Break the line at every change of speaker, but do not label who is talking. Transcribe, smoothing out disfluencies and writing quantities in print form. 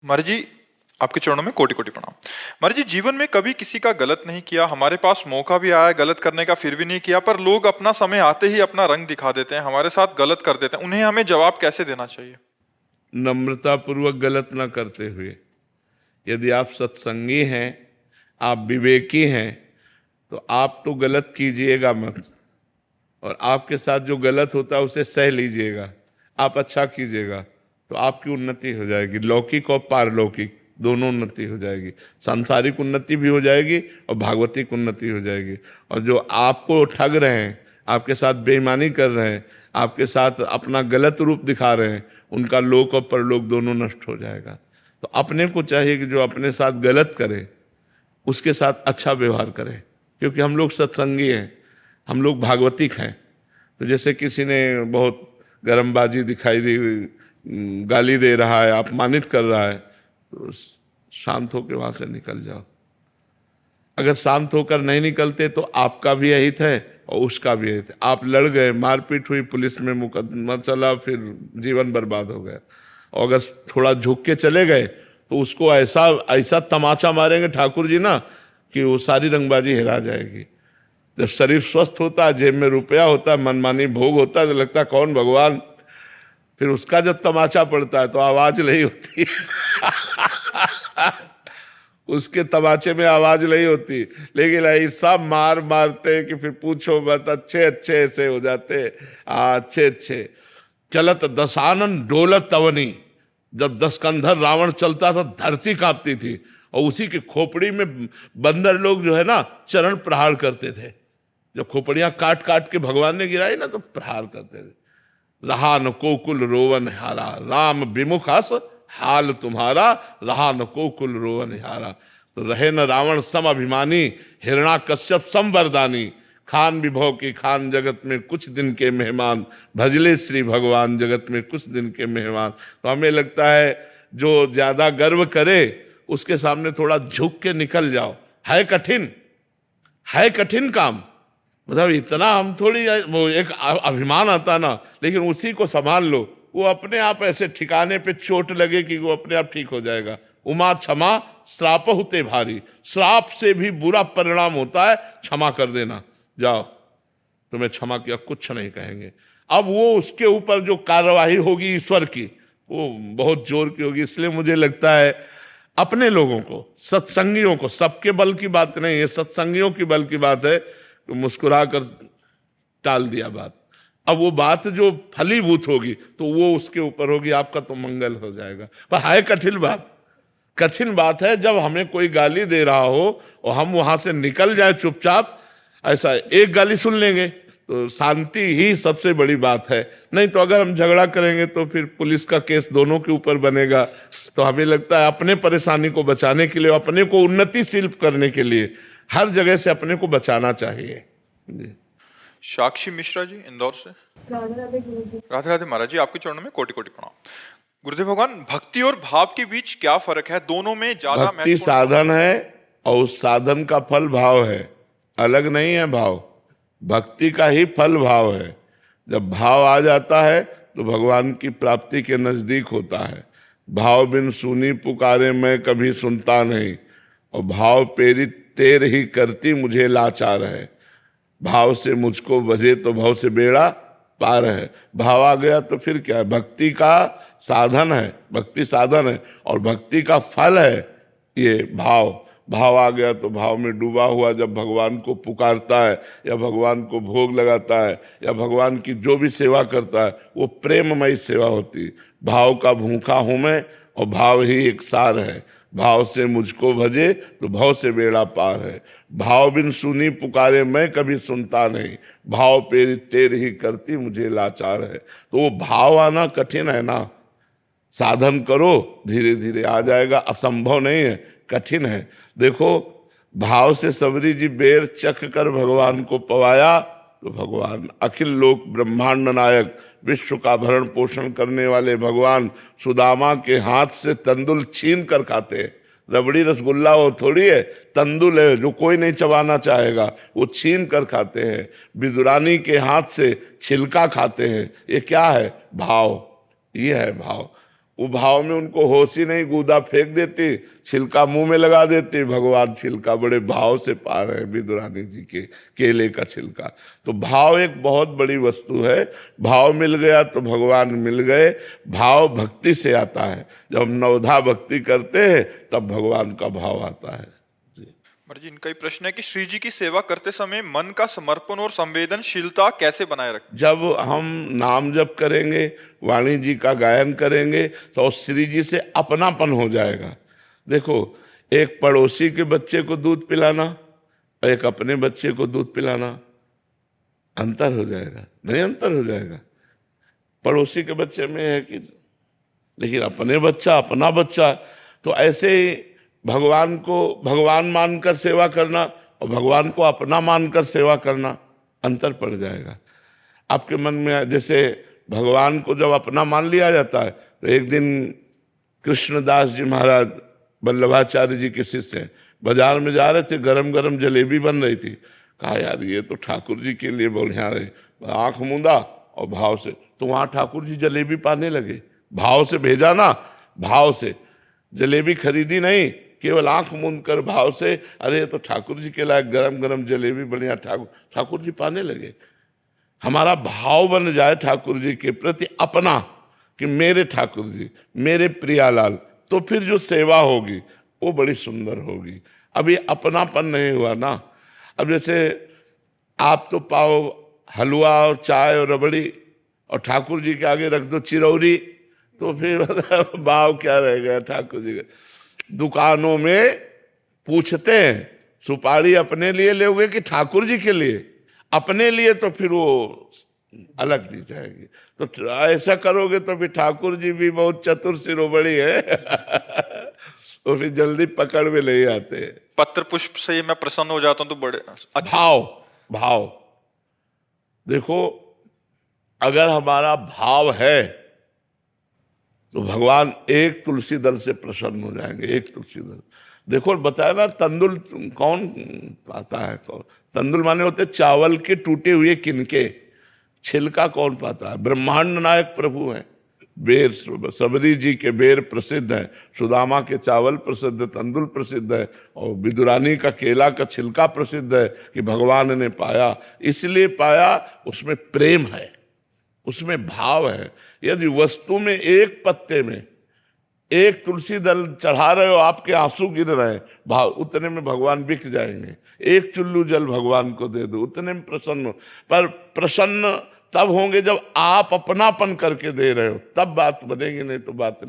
महाराज जी, आपके चरणों में कोटि कोटि प्रणाम। महाराज जी, जीवन में कभी किसी का गलत नहीं किया, हमारे पास मौका भी आया गलत करने का, फिर भी नहीं किया, पर लोग अपना समय आते ही अपना रंग दिखा देते हैं, हमारे साथ गलत कर देते हैं। उन्हें हमें जवाब कैसे देना चाहिए?
नम्रता पूर्वक गलत ना करते हुए। यदि आप सत्संगी हैं, आप विवेकी हैं, तो आप तो गलत कीजिएगा मत, और आपके साथ जो गलत होता है उसे सह लीजिएगा। आप अच्छा कीजिएगा तो आपकी उन्नति हो जाएगी, लौकिक और पारलौकिक दोनों उन्नति हो जाएगी। सांसारिक उन्नति भी हो जाएगी और भागवतिक उन्नति हो जाएगी। और जो आपको ठग रहे हैं, आपके साथ बेईमानी कर रहे हैं, आपके साथ अपना गलत रूप दिखा रहे हैं, उनका लोक और परलोक दोनों नष्ट हो जाएगा। तो अपने को चाहिए कि जो अपने साथ गलत करे उसके साथ अच्छा व्यवहार करें, क्योंकि हम लोग सत्संगी हैं, हम लोग भागवतिक हैं। तो जैसे किसी ने बहुत गरमबाजी दिखाई दी, गाली दे रहा है, अपमानित कर रहा है, तो शांत होकर वहां से निकल जाओ। अगर शांत होकर नहीं निकलते तो आपका भी अहित है और उसका भी अहित है। आप लड़ गए, मारपीट हुई, पुलिस में मुकदमा चला, फिर जीवन बर्बाद हो गया। और अगर थोड़ा झुक के चले गए तो उसको ऐसा ऐसा तमाचा मारेंगे ठाकुर जी ना कि वो सारी रंगबाजी हिला जाएगी। जब शरीर स्वस्थ होता है, जेब में रुपया होता है, मनमानी भोग होता है, तो लगता है कौन भगवान। फिर उसका जब तमाचा पड़ता है तो आवाज नहीं होती उसके तमाचे में आवाज नहीं होती, लेकिन ऐसा मार मारते कि फिर पूछो मत। अच्छे अच्छे ऐसे हो जाते, अच्छे अच्छे। चलत दशानन डोलत तवनी, जब 10 कंधर रावण चलता था धरती कांपती थी, और उसी की खोपड़ी में बंदर लोग जो है ना चरण प्रहार करते थे। जब खोपड़ियां काट काट के भगवान ने गिराई ना तो प्रहार करते थे। रहा न कोकुल रोवन हारा, राम विमुखास हाल तुम्हारा, रहा न कोकुल रोवन हारा। तो रहे न रावण सम अभिमानी, हिरणा कश्यप सम वरदानी, खान विभव की खान जगत में कुछ दिन के मेहमान, भजले श्री भगवान जगत में कुछ दिन के मेहमान। तो हमें लगता है जो ज्यादा गर्व करे उसके सामने थोड़ा झुक के निकल जाओ। है कठिन काम, मतलब इतना हम थोड़ी, वो एक अभिमान आता ना, लेकिन उसी को संभाल लो, वो अपने आप ऐसे ठिकाने पे चोट लगे कि वो अपने आप ठीक हो जाएगा। उमा क्षमा श्राप होते भारी, श्राप से भी बुरा परिणाम होता है क्षमा कर देना। जाओ, तुम्हें क्षमा किया, कुछ नहीं कहेंगे। अब वो उसके ऊपर जो कार्यवाही होगी ईश्वर की, वो बहुत जोर की होगी। इसलिए मुझे लगता है अपने लोगों को, सत्संगियों को, सबके बल की बात नहीं है, सत्संगियों की बल की बात है, तो मुस्कुरा कर टाल दिया बात। अब वो बात जो फलीभूत होगी तो वो उसके ऊपर होगी, आपका तो मंगल हो जाएगा। पर है कठिन बात है जब हमें कोई गाली दे रहा हो और हम वहां से निकल जाए चुपचाप। ऐसा एक गाली सुन लेंगे तो शांति ही सबसे बड़ी बात है। नहीं तो अगर हम झगड़ा करेंगे तो फिर पुलिस का केस दोनों के ऊपर बनेगा। तो हमें लगता है अपने परेशानी को बचाने के लिए, अपने को उन्नतिशील करने के लिए हर जगह से अपने को बचाना चाहिए।
साक्षी मिश्रा जी, इंदौर से। राधे राधे महाराज जी, आपके चरणों में कोटि कोटि प्रणाम। गुरुदेव भगवान, भक्ति और भाव के बीच क्या फर्क है? दोनों में ज्यादा
भक्ति साधन है और उस साधन का फल भाव है, अलग नहीं है। भाव भक्ति का ही फल भाव है। जब भाव आ जाता है तो भगवान की प्राप्ति के नजदीक होता है। भाव बिन सुनी पुकारे मैं कभी सुनता नहीं, और भाव प्रेरित तेर ही करती मुझे लाचार है। भाव से मुझको बजे तो भाव से बेड़ा पार है। भाव आ गया तो फिर क्या है? भक्ति का साधन है, भक्ति साधन है, और भक्ति का फल है ये भाव। भाव आ गया तो भाव में डूबा हुआ जब भगवान को पुकारता है या भगवान को भोग लगाता है या भगवान की जो भी सेवा करता है वो प्रेममयी सेवा होती है। भाव का भूखा हूं मैं और भाव ही एक सार है। भाव से मुझको भजे तो भाव से बेड़ा पार है। भाव बिन सुनी पुकारे मैं कभी सुनता नहीं, भाव प्रेरित तेर ही करती मुझे लाचार है। तो वो भाव आना कठिन है ना, साधन करो धीरे धीरे आ जाएगा। असंभव नहीं है, कठिन है। देखो, भाव से सबरी जी बेर चख कर भगवान को पवाया तो भगवान अखिल लोक ब्रह्मांड नायक, विश्व का भरण पोषण करने वाले भगवान सुदामा के हाथ से तंदुल छीन कर खाते हैं। रबड़ी रसगुल्ला वो थोड़ी है, तंदुल है जो कोई नहीं चबाना चाहेगा, वो छीन कर खाते हैं। विदुरानी के हाथ से छिलका खाते हैं। ये क्या है? भाव। ये है भाव। वो भाव में उनको होश ही नहीं, गूदा फेंक देती, छिलका मुंह में लगा देती। भगवान छिलका बड़े भाव से पा रहे हैं, विदुरानी जी के केले का छिलका। तो भाव एक बहुत बड़ी वस्तु है। भाव मिल गया तो भगवान मिल गए। भाव भक्ति से आता है। जब हम नवधा भक्ति करते हैं तब भगवान का भाव आता है।
महाराज जी, इनका ही प्रश्न है कि श्री जी की सेवा करते समय मन का समर्पण और संवेदनशीलता कैसे बनाए रखें?
जब हम नाम जप करेंगे, वाणी जी का गायन करेंगे तो श्री जी से अपनापन हो जाएगा। देखो, एक पड़ोसी के बच्चे को दूध पिलाना और एक अपने बच्चे को दूध पिलाना, अंतर हो जाएगा? नहीं, अंतर हो जाएगा। पड़ोसी के बच्चे में है कि, लेकिन अपने बच्चा, अपना बच्चा, तो ऐसे ही भगवान को भगवान मानकर सेवा करना और भगवान को अपना मानकर सेवा करना, अंतर पड़ जाएगा। आपके मन में जैसे भगवान को जब अपना मान लिया जाता है, तो एक दिन कृष्णदास जी महाराज वल्लभाचार्य जी के शिष्य हैं, बाजार में जा रहे थे, गरम गरम जलेबी बन रही थी। कहा यार ये तो ठाकुर जी के लिए बढ़िया रहे, आंख मूंदा और भाव से, तो वहां ठाकुर जी जलेबी पाने लगे। भाव से भेजा ना, भाव से जलेबी खरीदी नहीं, केवल आंख मूंद कर भाव से, अरे तो ठाकुर जी के लायक गरम गरम जलेबी बढ़िया, ठाकुर जी पाने लगे। हमारा भाव बन जाए ठाकुर जी के प्रति अपना, कि मेरे ठाकुर जी, मेरे प्रियालाल, तो फिर जो सेवा होगी वो बड़ी सुंदर होगी। अब ये अपनापन नहीं हुआ ना। अब जैसे आप तो पाओ हलवा और चाय और रबड़ी और ठाकुर जी के आगे रख दो चिरौरी, तो फिर भाव क्या रह गया ठाकुर जी का। दुकानों में पूछते हैं सुपारी अपने लिए लोगे कि ठाकुर जी के लिए? अपने लिए तो फिर वो अलग दी जाएगी। तो ऐसा करोगे तो फिर ठाकुर जी भी बहुत चतुर सिरोबड़ी है वो फिर जल्दी पकड़ में नहीं आते।
पत्र पुष्प से मैं प्रसन्न हो जाता हूं तो बड़े
भाव देखो, अगर हमारा भाव है तो भगवान एक तुलसी दल से प्रसन्न हो जाएंगे। एक तुलसी दल, देखो बताया ना, तंदुल कौन पाता है? कौन? तंदुल माने होते चावल के टूटे हुए किनके, छिलका कौन पाता है? ब्रह्मांड नायक प्रभु हैं। बेर, सबरी जी के बेर प्रसिद्ध है, सुदामा के चावल प्रसिद्ध, तंदुल प्रसिद्ध है, और विदुरानी का केला का छिलका प्रसिद्ध है कि भगवान ने पाया। इसलिए पाया, उसमें प्रेम है, उसमें भाव है। यदि वस्तु में एक पत्ते में एक तुलसी दल चढ़ा रहे हो, आपके आंसू गिर रहे हैं, भाव उतने में भगवान बिक जाएंगे। एक चुल्लू जल भगवान को दे दो, उतने में प्रसन्न हो। पर प्रसन्न तब होंगे जब आप अपनापन करके दे रहे हो, तब बात बनेगी, नहीं तो बात नहीं।